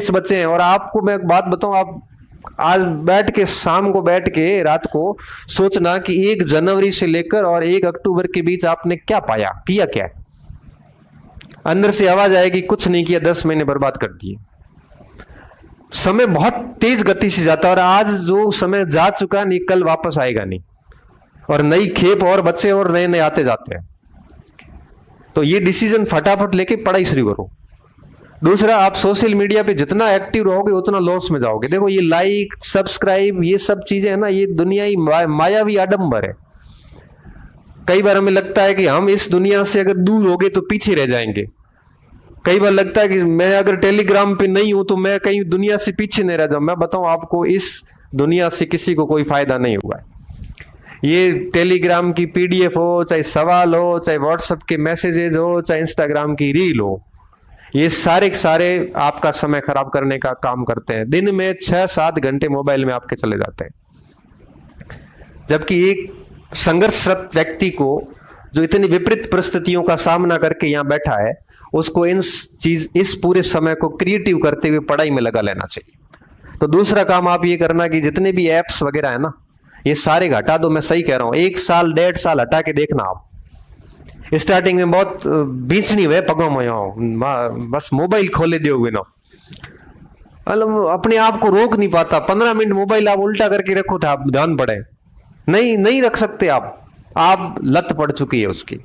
23 बच्चे हैं। और आपको मैं एक बात बताऊं, आप आज बैठ के शाम को बैठ के रात को सोचना कि 1 जनवरी से लेकर और 1 अक्टूबर के बीच आपने क्या पाया, किया क्या। अंदर से आवाज आएगी कुछ नहीं किया, 10 महीने बर्बाद कर दिए। समय बहुत तेज गति से जाता है, और आज जो समय जा चुका नहीं कल वापस आएगा नहीं, और नई खेप और बच्चे और नए नए आते जाते हैं। तो ये डिसीजन फटाफट लेके पढ़ाई शुरू करो। दूसरा, आप सोशल मीडिया पे जितना एक्टिव रहोगे उतना लॉस में जाओगे। देखो ये लाइक सब्सक्राइब ये सब चीजें है ना, ये दुनियाई मायावी आडंबर है। कई बार हमें लगता है कि हम इस दुनिया से अगर दूर हो गए तो पीछे रह जाएंगे। कई बार लगता है कि मैं अगर टेलीग्राम पे नहीं हूं तो मैं कहीं दुनिया से पीछे नहीं रह जाऊं। मैं बताऊं आपको, इस दुनिया से किसी को कोई फायदा नहीं हुआ है। ये टेलीग्राम की पीडीएफ हो, चाहे सवाल हो, चाहे व्हाट्सएप के मैसेजेस हो, चाहे इंस्टाग्राम की रील हो, ये सारे के सारे आपका समय खराब करने का काम करते हैं। दिन में 6-7 घंटे मोबाइल में आपके चले जाते हैं। जबकि एक संघर्षरत व्यक्ति को, जो इतनी विपरीत परिस्थितियों का सामना करके यहाँ बैठा है, उसको इस पूरे समय को क्रिएटिव करते हुए पढ़ाई में लगा लेना चाहिए। तो दूसरा काम आप ये करना कि जितने भी एप्स वगैरह है ना, ये सारे हटा दो। मैं सही कह रहा हूं, 1 साल 1.5 साल हटा के देखना। आप स्टार्टिंग में बहुत बीचनी हुए पगों में बस मोबाइल खोले दिए हुए ना, मतलब अपने आप को रोक नहीं पाता। 15 मिनट मोबाइल आप उल्टा करके रखो था, आप ध्यान पड़े, नहीं रख सकते आप लत पड़ चुकी है उसकी।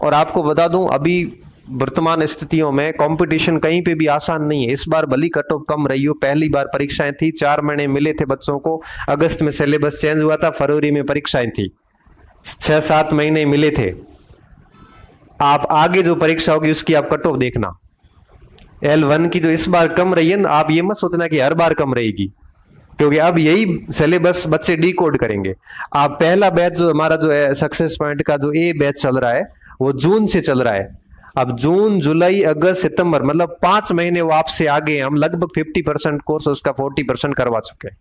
और आपको बता दूं, अभी वर्तमान स्थितियों में कंपटीशन कहीं पे भी आसान नहीं है। इस बार भली कट ऑफ कम रही हो, पहली बार परीक्षाएं थी, 4 महीने मिले थे बच्चों को। अगस्त में सिलेबस चेंज हुआ था, फरवरी में परीक्षाएं थी, 6-7 महीने मिले थे। आप आगे जो परीक्षा होगी उसकी आप कट ऑफ देखना। L1 की जो इस बार कम रही है ना, आप ये मत सोचना कि हर बार कम रहेगी, क्योंकि अब यही सिलेबस बच्चे डिकोड करेंगे। आप पहला बैच जो हमारा जो है सक्सेस पॉइंट का जो ए बैच चल रहा है, वो जून से चल रहा है। अब जून, जुलाई, अगस्त, सितंबर, मतलब 5 महीने वो आपसे आगे हैं। हम लगभग 50% कोर्स उसका 40% करवा चुके हैं।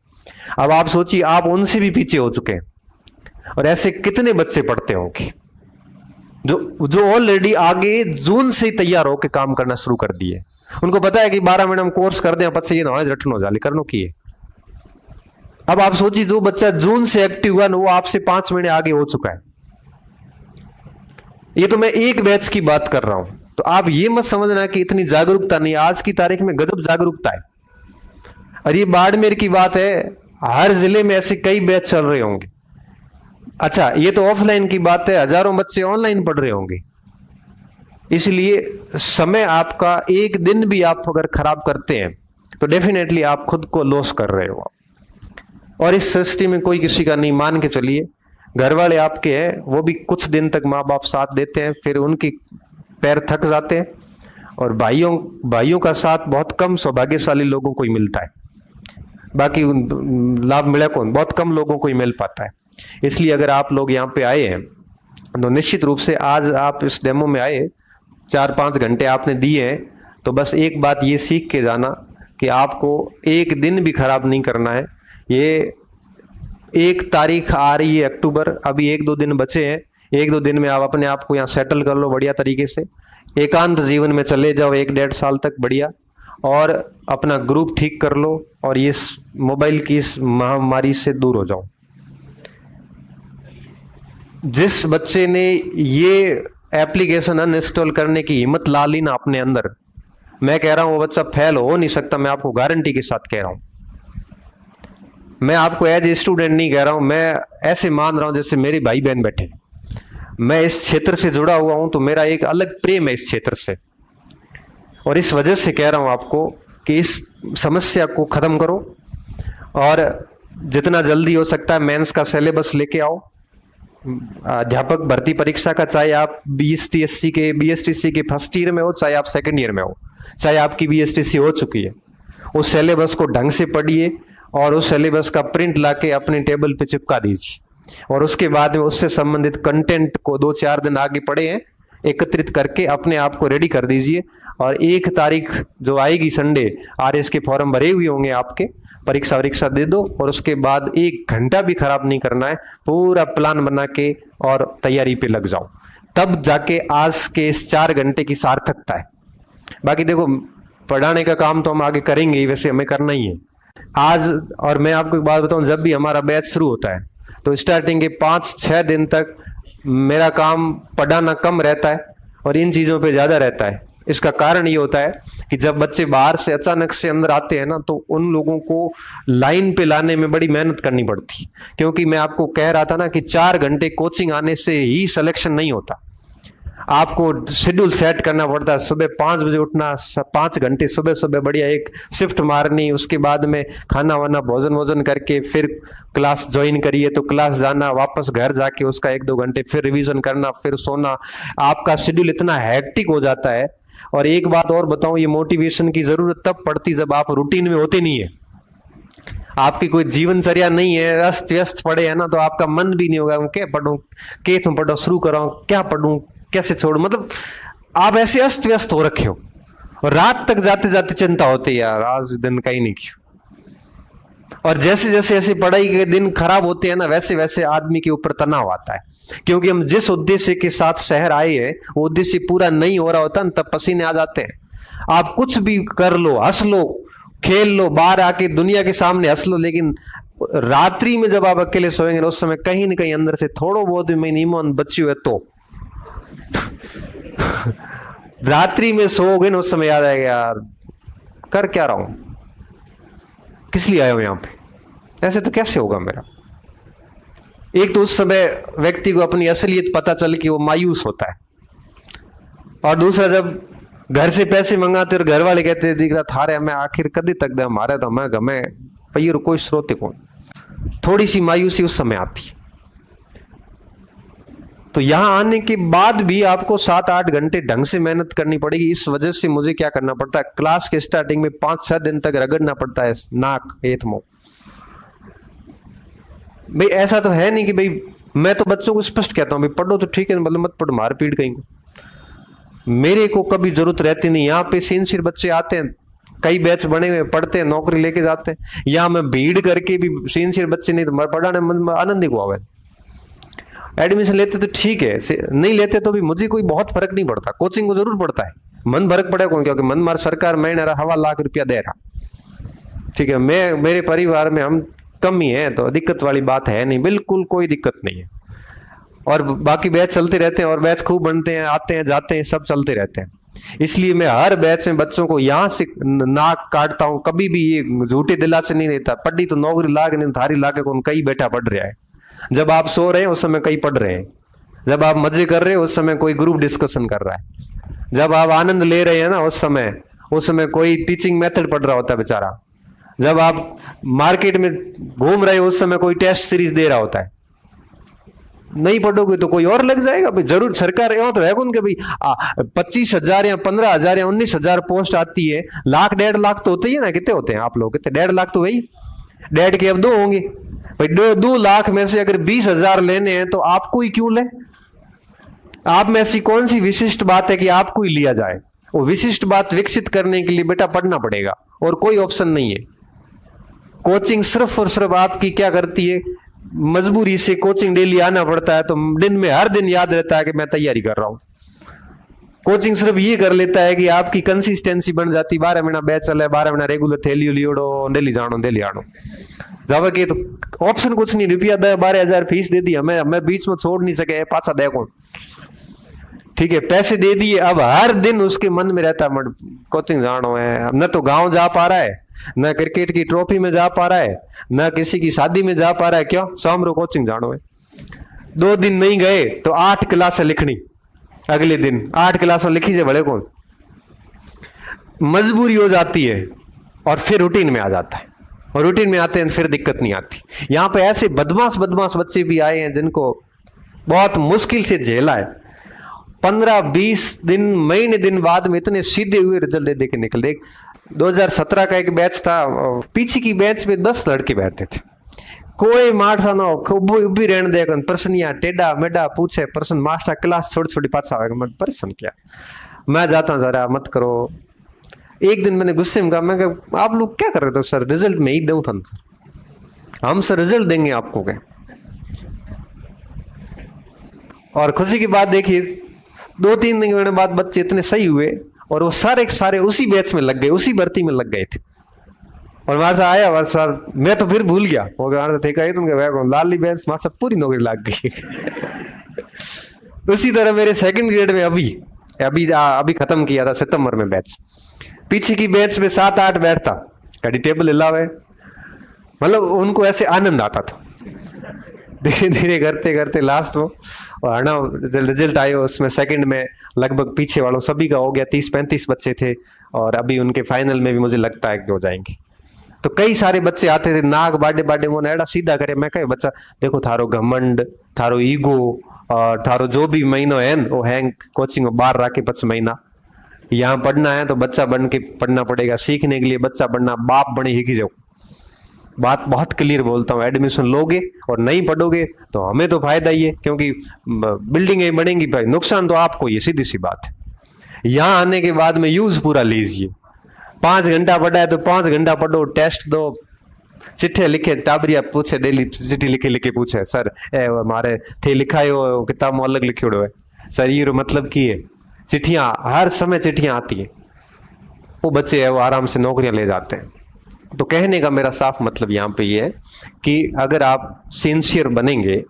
अब आप सोचिए, आप उनसे भी पीछे हो चुके हैं। और ऐसे कितने बच्चे पढ़ते होंगे जो ऑलरेडी आगे जून से ही तैयार होकर काम करना शुरू कर दिए। उनको पता है कि 12 महीने हम कोर्स कर दें, पच्चीस ये नॉलेज रटन हो जाए करनो की है। अब आप सोचिए, जो बच्चा जून से एक्टिव हुआ ना, वो आपसे 5 महीने आगे हो चुका है। ये तो मैं एक बैच की बात कर रहा हूं। तो आप ये मत समझना कि इतनी जागरूकता नहीं। आज की तारीख में गजब जागरूकता है। और ये बाड़मेर की बात है, हर जिले में ऐसे कई बैच चल रहे होंगे। अच्छा, ये तो ऑफलाइन की बात है, हजारों बच्चे ऑनलाइन पढ़ रहे होंगे। इसलिए समय आपका एक दिन भी आप अगर खराब करते हैं तो डेफिनेटली आप खुद को लॉस कर रहे हो। और इस सृष्टि में कोई किसी का नहीं, मान के चलिए। घर वाले आपके हैं, वो भी कुछ दिन तक माँ बाप साथ देते हैं, फिर उनके पैर थक जाते हैं। और भाइयों का साथ बहुत कम सौभाग्यशाली लोगों को ही मिलता है। बाकी लाभ मिला कौन, बहुत कम लोगों को ही मिल पाता है। इसलिए अगर आप लोग यहाँ पे आए हैं तो निश्चित रूप से आज आप इस डेमो में आए, 4-5 घंटे आपने दिए हैं, तो बस एक बात ये सीख के जाना कि आपको एक दिन भी खराब नहीं करना है। ये 1 तारीख आ रही है अक्टूबर, अभी 1-2 दिन बचे हैं। 1-2 दिन में आप अपने आप को यहाँ सेटल कर लो बढ़िया तरीके से। एकांत जीवन में चले जाओ 1-1.5 साल तक बढ़िया, और अपना ग्रुप ठीक कर लो, और ये मोबाइल की इस महामारी से दूर हो जाओ। जिस बच्चे ने ये एप्लीकेशन अनइंस्टॉल करने की हिम्मत ला ली ना अपने अंदर, मैं कह रहा हूं वो बच्चा फेल हो नहीं सकता। मैं आपको गारंटी के साथ कह रहा हूं। मैं आपको एज ए स्टूडेंट नहीं कह रहा हूं, मैं ऐसे मान रहा हूं जैसे मेरे भाई बहन बैठे। मैं इस क्षेत्र से जुड़ा हुआ हूं, तो मेरा एक अलग प्रेम है इस क्षेत्र से। और इस वजह से कह रहा हूं आपको कि इस समस्या को खत्म करो, और जितना जल्दी हो सकता है मेंस का सिलेबस लेके आओ। अध्यापक भर्ती परीक्षा का, चाहे आप बीएसटीसी के फर्स्ट ईयर में हो, चाहे आप सेकंड ईयर में हो, चाहे आपकी बीएसटीसी हो चुकी है, उस सिलेबस को ढंग से पढ़िए और उस सिलेबस का प्रिंट लाके अपने टेबल पे चिपका दीजिए। और उसके बाद में उससे संबंधित कंटेंट को 2-4 दिन आगे पढ़े हैं, एकत्रित करके अपने आप को रेडी कर दीजिए। और 1 तारीख जो आएगी संडे, आरएस के फॉर्म भरे हुए होंगे आपके, परीक्षा दे दो। और उसके बाद 1 घंटा भी खराब नहीं करना है, पूरा प्लान बना के और तैयारी पे लग जाओ। तब जाके आज के इस 4 घंटे की सार्थकता है। बाकी देखो, पढ़ाने का काम तो हम आगे करेंगे ही, वैसे हमें करना ही है आज। और मैं आपको एक बात बताऊं, जब भी हमारा बैच शुरू होता है तो स्टार्टिंग के 5-6 दिन तक मेरा काम पढ़ाना कम रहता है और इन चीजों पे ज्यादा रहता है। इसका कारण ये होता है कि जब बच्चे बाहर से अचानक से अंदर आते हैं ना, तो उन लोगों को लाइन पे लाने में बड़ी मेहनत करनी पड़ती, क्योंकि मैं आपको कह रहा था ना कि 4 घंटे कोचिंग आने से ही सिलेक्शन नहीं होता। आपको शेड्यूल सेट करना पड़ता है, सुबह 5 बजे उठना, 5 घंटे सुबह सुबह बढ़िया एक शिफ्ट मारनी, उसके बाद में खाना वाना भोजन वोजन करके फिर क्लास ज्वाइन करिए, तो क्लास जाना, वापस घर जाके उसका 1-2 घंटे फिर रिवीजन करना, फिर सोना। आपका शेड्यूल इतना हैक्टिक हो जाता है। और एक बात और बताऊं, ये मोटिवेशन की जरूरत तब पड़ती जब आप रूटीन में होते नहीं है, आपकी कोई जीवनचर्या नहीं है, अस्त व्यस्त पड़े है ना, तो आपका मन भी नहीं होगा क्या पढ़ूं, के तुम पढ़ो, शुरू करो, क्या पढ़ूं, कैसे छोड़ूं, मतलब आप ऐसे अस्त व्यस्त हो रखे हो। और रात तक जाते जाते चिंता होती है, यार आज दिन का ही नहीं किया। और जैसे जैसे ऐसे पढ़ाई के दिन खराब होते हैं ना, वैसे वैसे आदमी के ऊपर तनाव आता है, क्योंकि हम जिस उद्देश्य के साथ शहर आए हैं वो उद्देश्य पूरा नहीं हो रहा होता, तब पसीने आ जाते हैं। आप कुछ भी कर लो, हंस लो, खेल लो, बाहर आके दुनिया के सामने हंस लो, लेकिन रात्रि में जब आप अकेले सोएंगे उस समय कहीं ना कहीं अंदर से थोड़ा बहुत भी मैं ईमान बची हुए तो रात्रि में सोओगे ना, उस समय याद आएगा यार कर क्या रहा हूं, किस लिए आया हूं यहां पे, ऐसे तो कैसे होगा मेरा। एक तो उस समय व्यक्ति को अपनी असलियत पता चल कि वो मायूस होता है, और दूसरा जब घर से पैसे मंगाते और घर वाले कहते दिख रहा थारे हमें आखिर कदी तक दे हमारे तो हमें गमे पैर कोई स्रोत कौन, थोड़ी सी मायूसी उस समय आती है। तो यहां आने के बाद भी आपको 7-8 घंटे ढंग से मेहनत करनी पड़ेगी। इस वजह से मुझे क्या करना पड़ता है, क्लास के स्टार्टिंग में 5-6 दिन तक रगड़ना पड़ता है नाक हेत मुंह। भाई ऐसा तो है नहीं कि भाई मैं तो बच्चों को स्पष्ट कहता हूं भाई पढ़ो तो ठीक है, मतलब मत पढ़ो, मार पीट कहीं को, मेरे को कभी जरूरत रहती नहीं। यहाँ पे सिंसियर बच्चे आते हैं, कई बैच बने हुए, पढ़ते हैं, नौकरी लेके जाते हैं। यहाँ मैं भीड़ करके भी सिंसियर बच्चे नहीं तो पढ़ाने में आनंद ही को आवे। एडमिशन लेते तो ठीक है, नहीं लेते तो भी मुझे कोई बहुत फर्क नहीं पड़ता। कोचिंग को जरूर पड़ता है, मन फर्क पड़े कौन, क्योंकि मन मार सरकार महीने 1.25 लाख रुपया दे रहा, ठीक है। मैं मेरे परिवार में हम कम ही है, तो दिक्कत वाली बात है नहीं, बिल्कुल कोई दिक्कत नहीं है। और बाकी बैच चलते रहते हैं, और बैच खूब बनते हैं, आते हैं जाते हैं, सब चलते रहते हैं। इसलिए मैं हर बैच में बच्चों को यहां से नाक काटता हूं, कभी भी ये झूठे दिलासे नहीं देता। पढ़ी तो नौकरी लाग नहीं, थारी लाके कौन कई बैठा पढ़ रहा है। जब आप सो रहे हैं उस समय कई पढ़ रहे हैं, जब आप मजे कर रहे हैं उस समय कोई ग्रुप डिस्कशन कर रहा है, जब आप आनंद ले रहे हैं ना उस समय कोई टीचिंग मेथड पढ़ रहा होता है बेचारा, जब आप मार्केट में घूम रहे हो उस समय कोई टेस्ट सीरीज दे रहा होता है। नहीं पढ़ोगे तो कोई और लग जाएगा भाई, जरूर सरकार यहाँ तो है कौन के भाई 25,000 या 15,000 या 19,000 पोस्ट आती है, 1-1.5 लाख तो होते ही है ना। कितने होते हैं आप लोग, कितने 1.5 लाख तो वही 1.5 के अब 2 होंगे भाई। 2 लाख में से अगर 20,000 लेने हैं तो आपको ही क्यों ले। आप में ऐसी कौन सी विशिष्ट बात है कि आपको ही लिया जाए। वो विशिष्ट बात विकसित करने के लिए बेटा पढ़ना पड़ेगा, और कोई ऑप्शन नहीं है। कोचिंग सिर्फ और सिर्फ आपकी क्या करती है, मजबूरी से कोचिंग डेली आना पड़ता है, तो दिन में हर दिन याद रहता है कि मैं तैयारी कर रहा हूं। कोचिंग सिर्फ ये कर लेता है कि आपकी कंसिस्टेंसी बन जाती, 12 महीना बैच चला है, 12 महीना रेगुलर थैली लियोड़ो, डेली जानो डेली आनो, जब के तो ऑप्शन कुछ नहीं। रुपया 12,000 फीस दे दी, हमें बीच में छोड़ नहीं सके, पाछा दे कौन, ठीक है। पैसे दे दिए, अब हर दिन उसके मन में रहता है कोचिंग जानो है। न तो गांव जा पा रहा है, न क्रिकेट की ट्रॉफी में जा पा रहा है, न किसी की शादी में जा पा रहा है, क्यों, शाम रो कोचिंग जानो है। 2 दिन नहीं गए तो 8 क्लास लिखनी, अगले दिन 8 क्लास लिखी से बड़े कौन, मजबूरी हो जाती है। और फिर रूटीन में आ जाता है, और रूटीन में आते हैं फिर दिक्कत नहीं आती। यहाँ पे ऐसे बदमाश बच्चे भी आए हैं जिनको बहुत मुश्किल से झेला है। 15-20 दिन महीने दिन बाद में इतने सीधे हुए रिजल्ट दे के निकल दे। 2017 का एक बैच था, पीछे की बैच में 10 लड़के बैठते थे, कोई मारसा ना उभी रहने दे, प्रश्न टेढ़ा मेढ़ा पूछे, प्रश्न मास्टर क्लास छोटी पाछा आएगा, मैं प्रश्न क्या, मैं जाता हूँ जरा मत करो। एक दिन मैंने गुस्से में कहा, मैं आप लोग क्या कर रहे थे सर, रिजल्ट में ही दूं था सर, हम सर रिजल्ट देंगे आपको क्या। और खुशी की बात देखिए 2-3 दिन बाद बच्चे इतने सही हुए और वो सारे के सारे उसी बैच में लग गए, उसी भर्ती में लग गए थे। और वहां से आया वहां सर, मैं तो फिर भूल गया, वो देखा ही तुमके वह लाली बेंच वहां से पूरी नौकरी लग गई। उसी तरह मेरे सेकंड ग्रेड में अभी खत्म किया था सितंबर में बैच, पीछे की बैच में 7-8 बैठता, कभी टेबल हिलावे, मतलब उनको ऐसे आनंद आता था। धीरे धीरे करते करते लास्ट में और ना रिजल्ट आए, उसमें सेकंड में लगभग पीछे वालों सभी का हो गया, 30-35 बच्चे थे, और अभी उनके फाइनल में भी मुझे लगता है कि हो जाएंगे। तो कई सारे बच्चे आते थे, नाक बाडे बाडे मोने एड़ा सीधा करे। मैं कहे बच्चा देखो थारो घमंड, थारो ईगो और थारो जो भी महीनो है वो हैंग कोचिंग में बाहर रखे, पच महीना यहाँ पढ़ना है तो बच्चा बन के पढ़ना पड़ेगा, सीखने के लिए बच्चा बनना, बाप बने ही जाओ। बात बहुत क्लियर बोलता हूँ, एडमिशन लोगे और नहीं पढ़ोगे तो हमें तो फायदा ही है, क्योंकि बिल्डिंगें बनेंगी भाई, नुकसान तो आपको ही है, सीधी सी बात है। यहाँ आने के बाद में यूज पूरा लीजिए, 5 घंटा पढ़ा है तो 5 घंटा पढ़ो, टेस्ट दो, चिट्ठे लिखे, टाबरिया पूछे, डेली चिट्ठी लिखे लिखे पूछे, सर ए हमारे थे लिखाए हो किताब में अलग लिखे है सर, ये मतलब की है। चिट्ठियां हर समय चिट्ठियां आती है, वो बच्चे है वो आराम से नौकरियां ले जाते हैं। तो कहने का मेरा साफ मतलब यहाँ पे ये है कि अगर आप सिंसियर बनेंगे,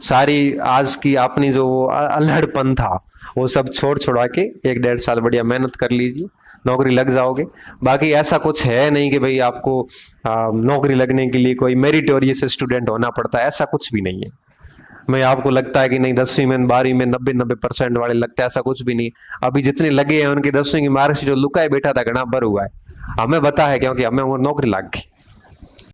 सारी आज की आपने जो अल्हड़पन था वो सब छोड़ छुड़ा के 1-1.5 साल बढ़िया मेहनत कर लीजिए, नौकरी लग जाओगे। बाकी ऐसा कुछ है नहीं कि भाई आपको नौकरी लगने के लिए कोई मेरिटोरियस स्टूडेंट होना पड़ता है, ऐसा कुछ भी नहीं है। मैं आपको लगता है कि नहीं 10वीं में 12वीं में 90% वाले लगते हैं, ऐसा कुछ भी नहीं। अभी जितने लगे हैं उनकी 10वीं की मार्कशीट जो लुकाए बैठा था घना भर हुआ है, हमें पता है क्योंकि हमें वो नौकरी लग गई।